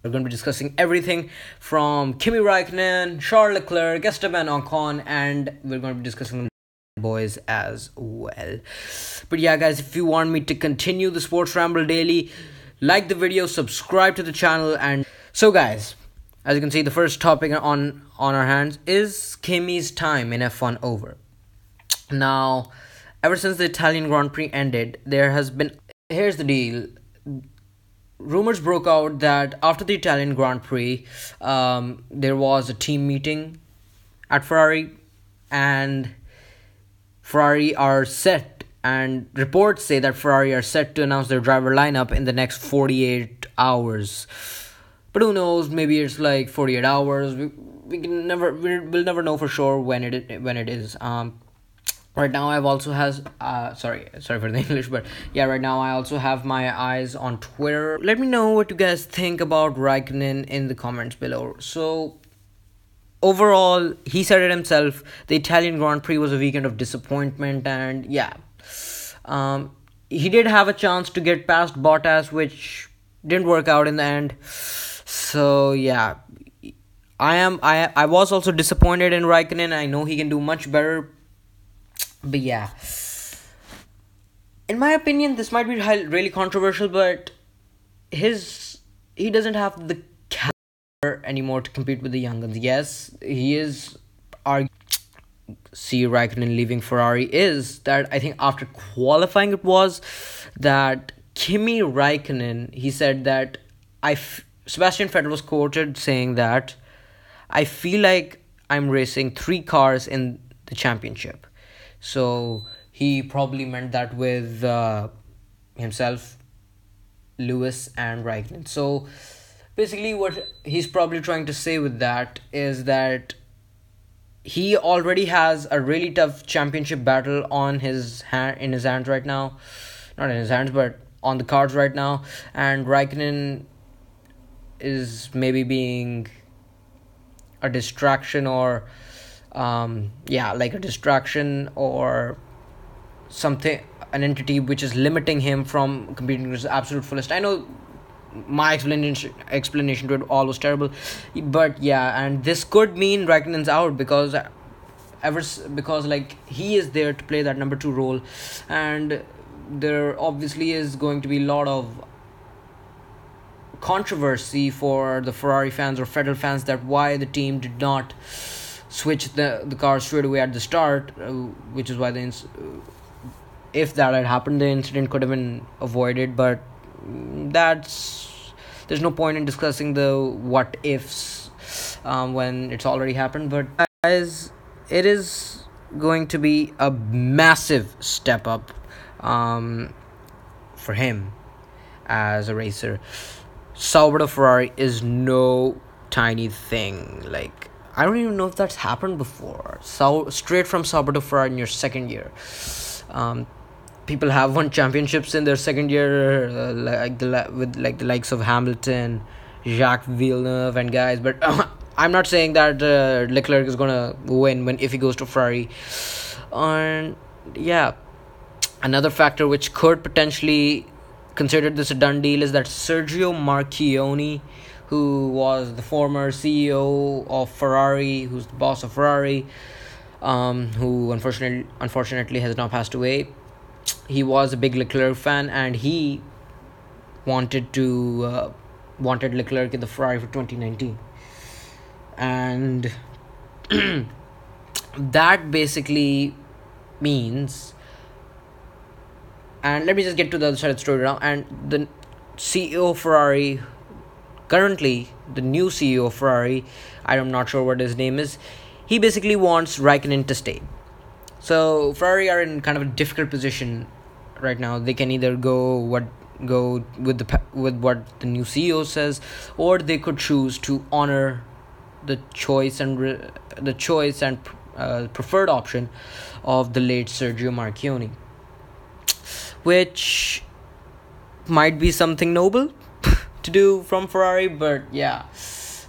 We're going to be discussing everything from Kimi Raikkonen, Charles Leclerc, Esteban Ocon, and we're going to be discussing the boys as well. But yeah, guys, if you want me to continue the Sports Ramble daily, like the video, subscribe to the channel. And so, guys, as you can see, the first topic on our hands is Kimi's time in F1 over. Now, ever since the Italian Grand Prix ended, there has been... Here's the deal. Rumors broke out that after the Italian Grand Prix, there was a team meeting at Ferrari, and Ferrari are set, and reports say that Ferrari are set to announce their driver lineup in the next 48 hours. But who knows? Maybe it's like 48 hours. We'll never know for sure when it is. Right now, I've also sorry for the English, but yeah, right now I also have my eyes on Twitter. Let me know what you guys think about Raikkonen in the comments below. So, overall, he said it himself, the Italian Grand Prix was a weekend of disappointment, and yeah, he did have a chance to get past Bottas, which didn't work out in the end. So yeah, I was also disappointed in Raikkonen. I know he can do much better. But yeah, in my opinion, this might be really controversial, but he doesn't have the caliber anymore to compete with the young guns. Yes, he is Raikkonen leaving Ferrari is that I think after qualifying it was that Kimi Raikkonen, he said that Sebastian Vettel was quoted saying that I feel like I'm racing 3 cars in the championship. So he probably meant that with himself, Lewis, and Raikkonen. So basically what he's probably trying to say with that is that he already has a really tough championship battle in his hands right now. Not in his hands, but on the cards right now. And Raikkonen is maybe being a distraction or... like a distraction or something, an entity which is limiting him from competing to his absolute fullest. I know my explanation to it all was terrible, but yeah, and this could mean Raikkonen's out because like he is there to play that number 2 role, and there obviously is going to be a lot of controversy for the Ferrari fans or Vettel fans that why the team did not switch the car straight away at the start, which is why if that had happened, the incident could have been avoided. But there's no point in discussing the what ifs when it's already happened. But guys, it is going to be a massive step up for him as a racer. Sauber to Ferrari is no tiny thing. Like, I don't even know if that's happened before. So straight from Sauber to Ferrari in your second year. People have won championships in their second year, with the likes of Hamilton, Jacques Villeneuve, and guys. But I'm not saying that Leclerc is gonna win if he goes to Ferrari. And yeah, another factor which could potentially consider this a done deal is that Sergio Marchionne, who was the former CEO of Ferrari, who's the boss of Ferrari, who unfortunately has now passed away. He was a big Leclerc fan, and he wanted Leclerc in the Ferrari for 2019, and that basically means. And let me just get to the other side of the story now. And the CEO of Ferrari, currently the new CEO of Ferrari, I'm not sure what his name is, he basically wants Raikkonen to stay. So Ferrari are in kind of a difficult position right now. They can either go with what the new CEO says, or they could choose to honor the choice and preferred option of the late Sergio Marchionne, which might be something noble to do from Ferrari. But yeah,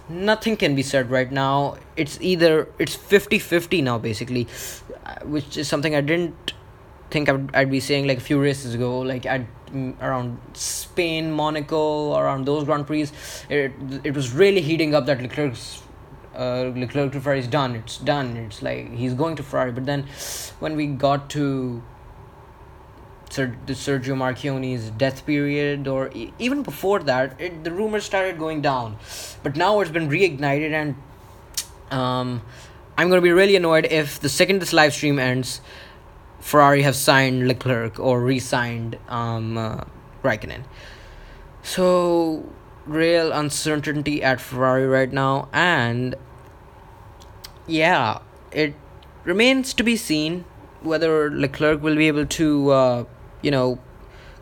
nothing can be said right now. It's 50-50 now, basically, which is something I didn't think I'd be saying like a few races ago, like at around Spain, Monaco, around those Grand Prix, it was really heating up that Leclerc to Ferrari is done. It's done. It's like he's going to Ferrari. But then, when we got to the Sergio Marchionne's death period, or even before that, the rumors started going down. But now it's been reignited, and I'm going to be really annoyed if the second this live stream ends, Ferrari have signed Leclerc or re-signed Raikkonen. So, real uncertainty at Ferrari right now, and yeah, it remains to be seen whether Leclerc will be able to,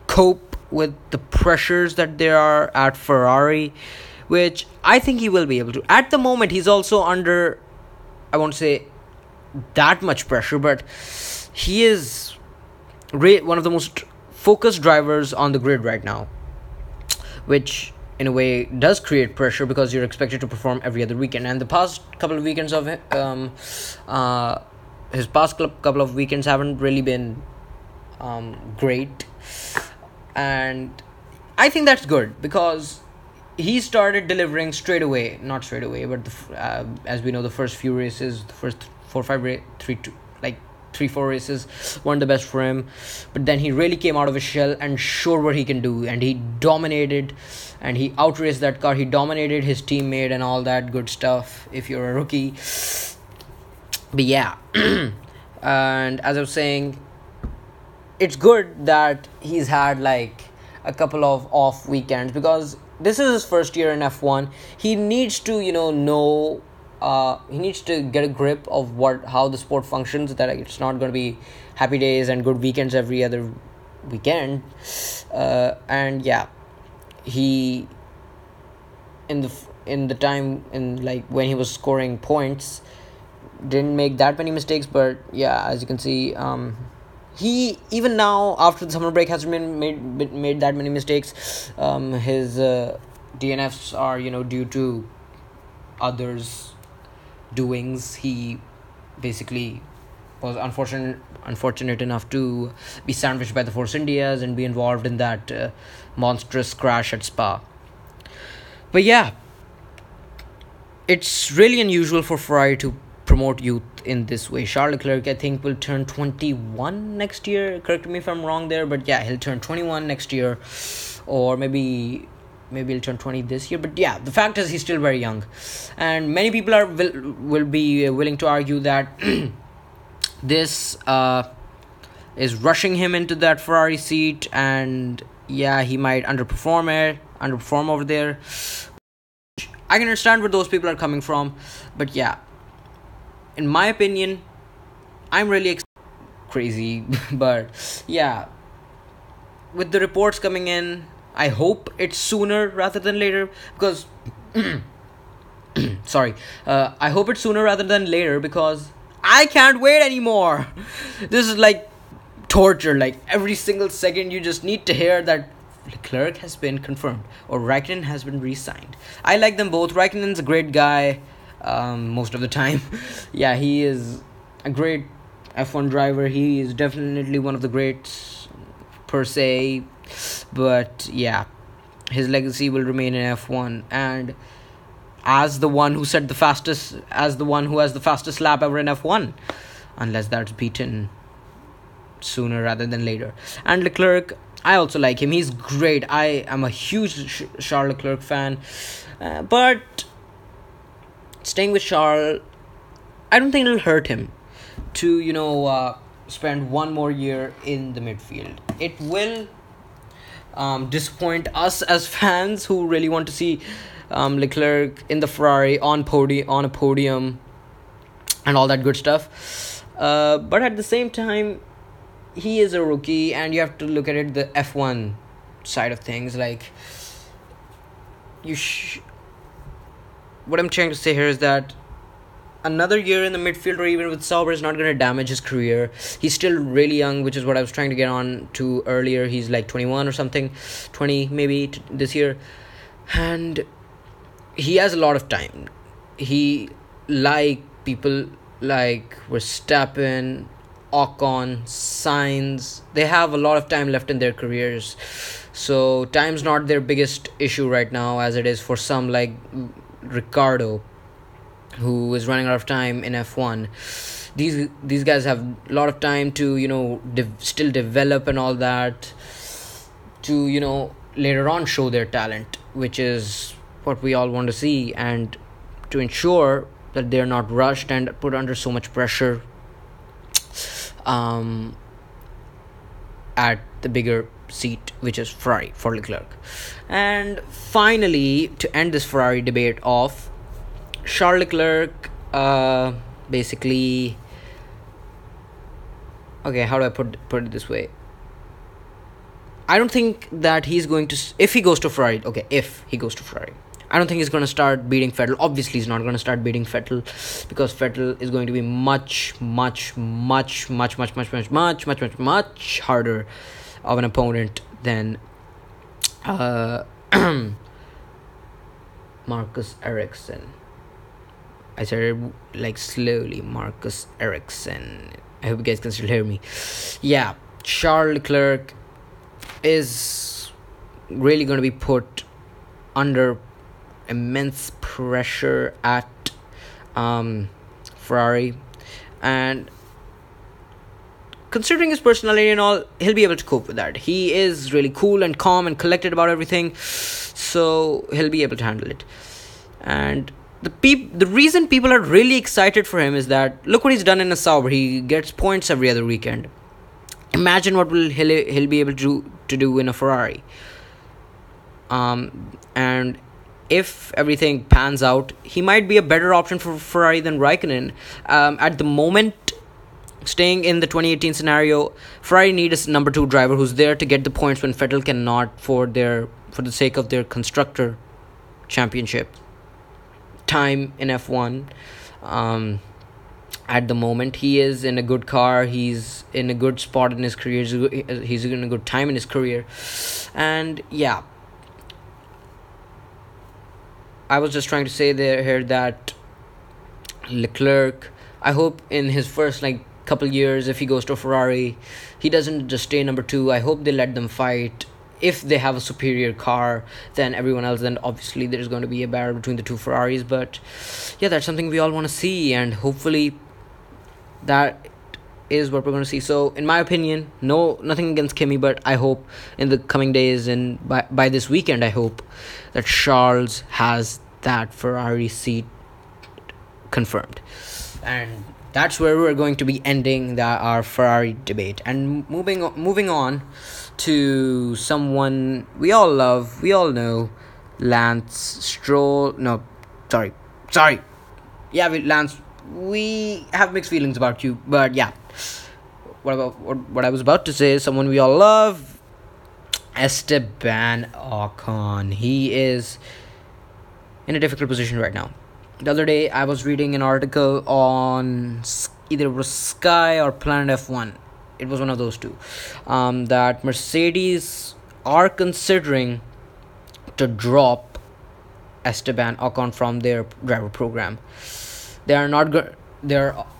cope with the pressures that there are at Ferrari, which I think he will be able to. At the moment, he's also under, I won't say that much pressure, but he is one of the most focused drivers on the grid right now, which in a way does create pressure because you're expected to perform every other weekend. And the past couple of weekends of his past couple of weekends haven't really been great, and I think that's good because he started delivering not straight away, but as we know, the first few races, the first 3-4 races weren't the best for him, but then he really came out of his shell and showed what he can do, and he dominated, and he outraced that car. He dominated his teammate and all that good stuff if you're a rookie. But yeah, and as I was saying, it's good that he's had like a couple of off weekends because this is his first year in F1. He needs to he needs to get a grip of how the sport functions, that it's not going to be happy days and good weekends every other weekend. And yeah, he in the time when he was scoring points didn't make that many mistakes, but yeah, as you can see, he even now after the summer break hasn't made that many mistakes. His DNFs are due to others' doings. He basically was unfortunate enough to be sandwiched by the Force Indias and be involved in that monstrous crash at Spa. But yeah, it's really unusual for Ferrari to promote youth in this way. Charles Leclerc, I think, will turn 21 next year. Correct me if I'm wrong there, but yeah, he'll turn 21 next year, or maybe he'll turn 20 this year. But yeah, the fact is he's still very young, and many people will be willing to argue that this is rushing him into that Ferrari seat, and yeah, he might underperform over there. I can understand where those people are coming from, but yeah, in my opinion, I'm really crazy. But yeah, with the reports coming in, I hope it's sooner rather than later, because I hope it's sooner rather than later, because I can't wait anymore. This is like torture. Like every single second you just need to hear that Leclerc has been confirmed or Raikkonen has been re-signed. I like them both. Raikkonen's a great guy most of the time. Yeah, he is a great F1 driver. He is definitely one of the greats per se. But yeah, his legacy will remain in F1, and as the one who has the fastest lap ever in F1, unless that's beaten sooner rather than later. And Leclerc, I also like him. He's great. I am a huge Charles Leclerc fan, but staying with Charles, I don't think it'll hurt him to spend one more year in the midfield. It will disappoint us as fans who really want to see Leclerc in the Ferrari on a podium and all that good stuff. But at the same time, he is a rookie, and you have to look at it the F1 side of things. Like what I'm trying to say here is that another year in the midfield or even with Sauber is not going to damage his career. He's still really young, which is what I was trying to get on to earlier. He's like 21 or something, 20 maybe this year, and he has a lot of time. He, like people like Verstappen, Ocon, Sainz, they have a lot of time left in their careers. So time's not their biggest issue right now, as it is for some like Ricardo, who is running out of time in F1. These guys have a lot of time to still develop and all that, to later on show their talent, which is what we all want to see, and to ensure that they're not rushed and put under so much pressure at the bigger seat, which is Ferrari for Leclerc. And finally, to end this Ferrari debate off, Charles Leclerc, basically, okay, how do I put it this way? I don't think that he's going to, if he goes to Ferrari, I don't think he's going to start beating Vettel. Obviously, he's not going to start beating Vettel, because Vettel is going to be much harder of an opponent than Marcus Ericsson. I said it like slowly, Marcus Ericsson. I hope you guys can still hear me. Yeah, Charles Leclerc is really going to be put under immense pressure at Ferrari, and considering his personality and all, he'll be able to cope with that. He is really cool and calm and collected about everything, so he'll be able to handle it. And the reason people are really excited for him is that look what he's done in a Sauber. He gets points every other weekend. Imagine what he'll be able to do in a Ferrari. And if everything pans out, he might be a better option for Ferrari than Raikkonen. At the moment, staying in the 2018 scenario, Ferrari needs a number 2 driver who's there to get the points when Vettel cannot, for the sake of their constructor championship time in F1. At the moment, he is in a good car. He's in a good spot in his career. He's in a good time in his career. And yeah, I was just trying to say here that Leclerc, I hope in his first couple years, if he goes to Ferrari, he doesn't just stay number 2. I hope they let them fight. If they have a superior car than everyone else, then obviously there's going to be a battle between the 2 Ferraris. But yeah, that's something we all want to see, and hopefully that is what we're going to see. So in my opinion, nothing against Kimi, but I hope in the coming days and by this weekend, I hope that Charles has that Ferrari seat confirmed. And that's where we're going to be ending our Ferrari debate, and moving on to someone we all love, we all know, Lance Stroll. No, sorry. Yeah, Lance, we have mixed feelings about you, but yeah. What I was about to say is someone we all love, Esteban Ocon. He is in a difficult position right now. The other day, I was reading an article on either it was Sky or Planet F1. It was one of those two. That Mercedes are considering to drop Esteban Ocon from their driver program. They are not good.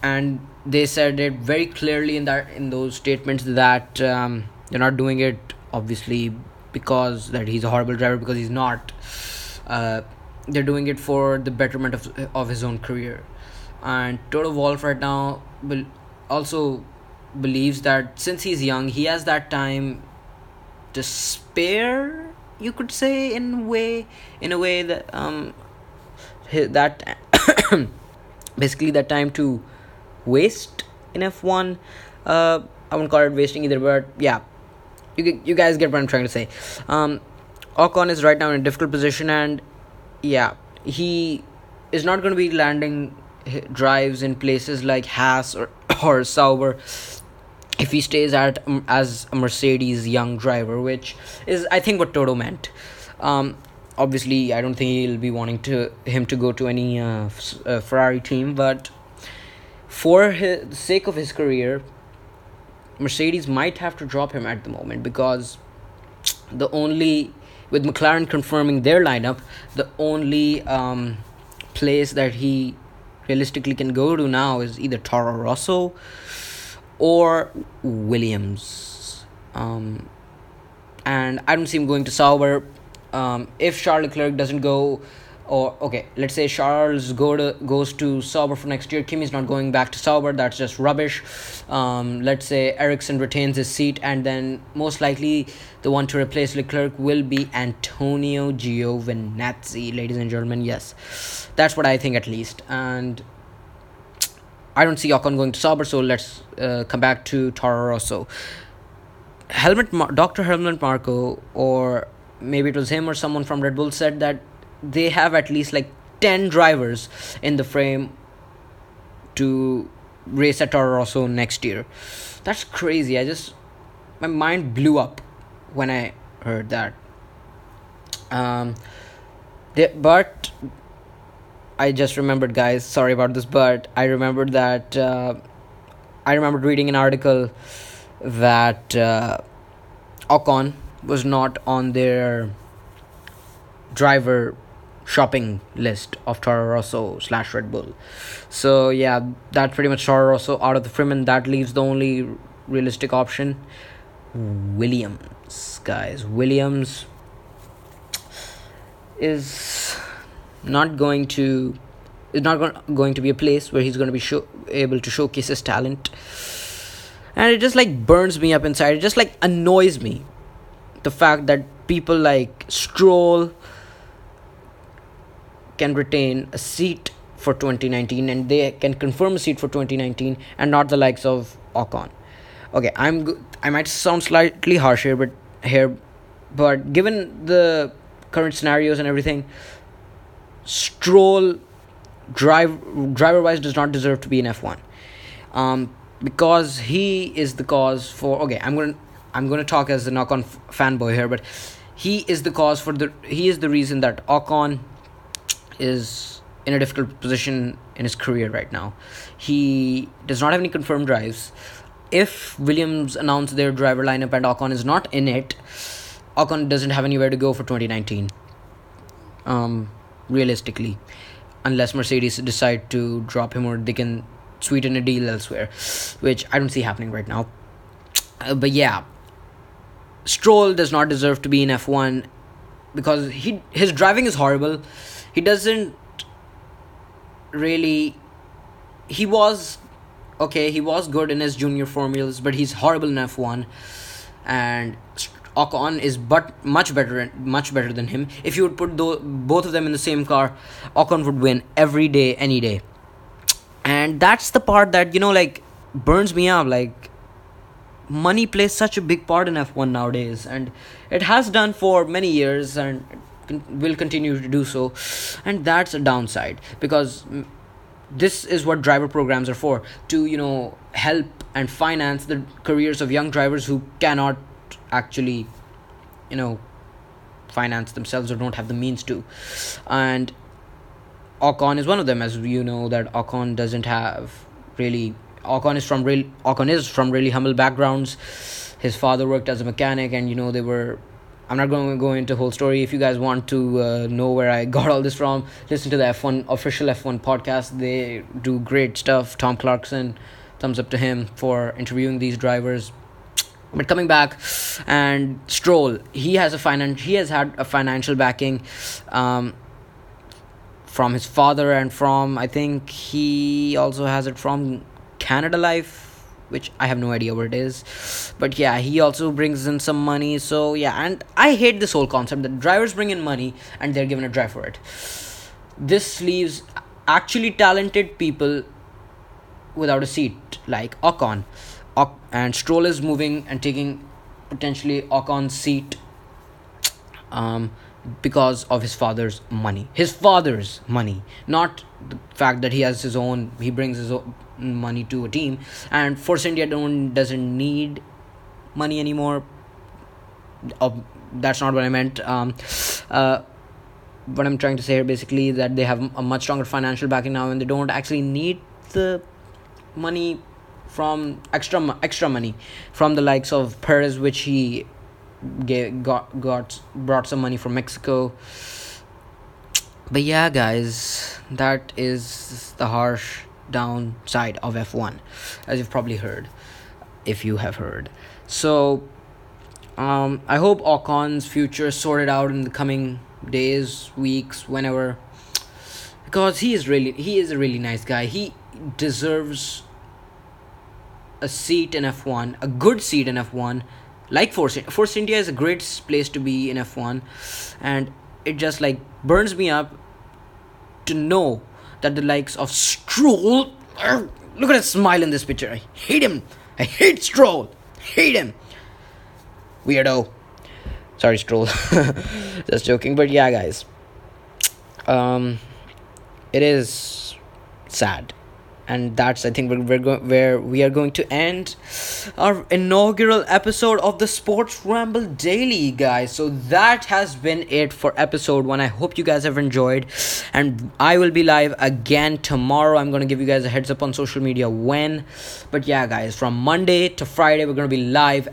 And they said it very clearly in those statements that they're not doing it obviously because that he's a horrible driver, because he's not. They're doing it for the betterment of his own career. And Toto Wolff right now also believes that since he's young, he has that time to spare, you could say, in a way that that basically that time to waste in F1. I wouldn't call it wasting either, but yeah, you guys get what I'm trying to say. Ocon is right now in a difficult position, and yeah, he is not going to be landing drives in places like Haas or Sauber if he stays as a Mercedes young driver, which is, I think, what Toto meant. Obviously, I don't think he'll be wanting him to go to any Ferrari team, but for the sake of his career, Mercedes might have to drop him at the moment, because with McLaren confirming their lineup, the only place that he realistically can go to now is either Toro Rosso or Williams. And I don't see him going to Sauber. If Charles Leclerc doesn't go, or okay, let's say Charles goes to Sauber for next year, Kimi's not going back to Sauber. That's just rubbish. Let's say Ericsson retains his seat, and then most likely the one to replace Leclerc will be Antonio Giovinazzi, ladies and gentlemen. Yes, that's what I think at least. And I don't see Ocon going to Sauber, so let's come back to Toro Rosso. Dr. Helmut Marko, or maybe it was him or someone from Red Bull, said that they have at least like 10 drivers in the frame to race at Toro Rosso next year. That's crazy. My mind blew up when I heard that. But I just remembered, guys, sorry about this, but I remembered that I remembered reading an article that Ocon was not on their driver shopping list of Toro Rosso / Red Bull. So yeah, that's pretty much Toro Rosso out of the frame, and that leaves the only realistic option, Williams. Guys, Williams is not going to be a place where he's going to be able to showcase his talent. And it just like burns me up inside. It just like annoys me, the fact that people like Stroll can retain a seat for 2019, and they can confirm a seat for 2019, and not the likes of Ocon. Okay, I might sound slightly harsh here, but given the current scenarios and everything, Stroll driver wise does not deserve to be in F1. Because he is the cause for, okay, I'm going to talk as a Ocon fanboy here, but he is the reason that Ocon is in a difficult position in his career right now. He does not have any confirmed drives. If Williams announce their driver lineup and Ocon is not in it, Ocon doesn't have anywhere to go for 2019. Realistically, unless Mercedes decide to drop him, or they can sweeten a deal elsewhere, which I don't see happening right now. But yeah, Stroll does not deserve to be in F1 because his driving is horrible. He doesn't really. He was good in his junior formulas, but he's horrible in F1. And Ocon is much better than him. If you would put both of them in the same car, Ocon would win every day, any day. And that's the part that, like, burns me up. Like, money plays such a big part in F1 nowadays, and it has done for many years, and will continue to do so. And that's a downside, because this is what driver programs are for, to help and finance the careers of young drivers who cannot actually finance themselves, or don't have the means to. And Ocon is one of them, as you know that Ocon doesn't have really. Ocon is from really humble backgrounds. His father worked as a mechanic, and they were. I'm not going to go into the whole story. If you guys want to know where I got all this from, listen to the official F1 podcast. They do great stuff. Tom Clarkson, thumbs up to him for interviewing these drivers. But coming back, and Stroll, he has had a financial backing from his father, and from, I think he also has it from Canada Life, which I have no idea what it is. But yeah, he also brings in some money. So yeah, and I hate this whole concept that drivers bring in money and they're given a drive for it. This leaves actually talented people without a seat, like Ocon. And Stroll is moving and taking potentially Ocon's seat because of his father's money. Not the fact that he brings his own money to a team. And Force India doesn't need money anymore. That's not what I meant. What I'm trying to say here, basically, that they have a much stronger financial backing now, and they don't actually need the money from extra money from the likes of Perez, which he brought some money from Mexico. But yeah, guys, that is the harsh downside of F1, as you've probably heard. if you have heard. So I hope Ocon's future is sorted out in the coming days, weeks, whenever, because he is a really nice guy. He deserves a seat in F1, a good seat in F1. Like Force India is a great place to be in F1, and it just like burns me up to know that the likes of Stroll, look at his smile in this picture. I hate him. I hate Stroll. Hate him. Weirdo. Sorry, Stroll. Just joking. But yeah, guys. It is sad. And that's, I think, where we are going to end our inaugural episode of the Sports Ramble Daily, guys. So that has been it for episode 1. I hope you guys have enjoyed. And I will be live again tomorrow. I'm going to give you guys a heads up on social media when. But yeah, guys, from Monday to Friday, we're going to be live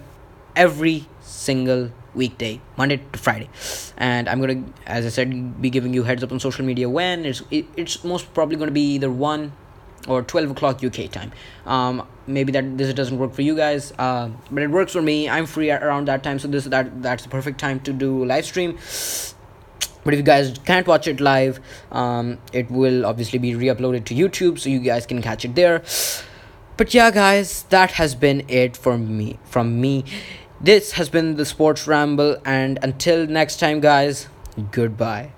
every single weekday, Monday to Friday. And I'm going to, as I said, be giving you heads up on social media when. It's most probably going to be either 1 or 12 o'clock UK time. Maybe that this doesn't work for you guys, but it works for me. I'm free around that time, so that's the perfect time to do live stream. But if you guys can't watch it live, it will obviously be re-uploaded to YouTube, so you guys can catch it there. But yeah, guys, that has been it from me. This has been the Sports Ramble, and until next time, guys, goodbye.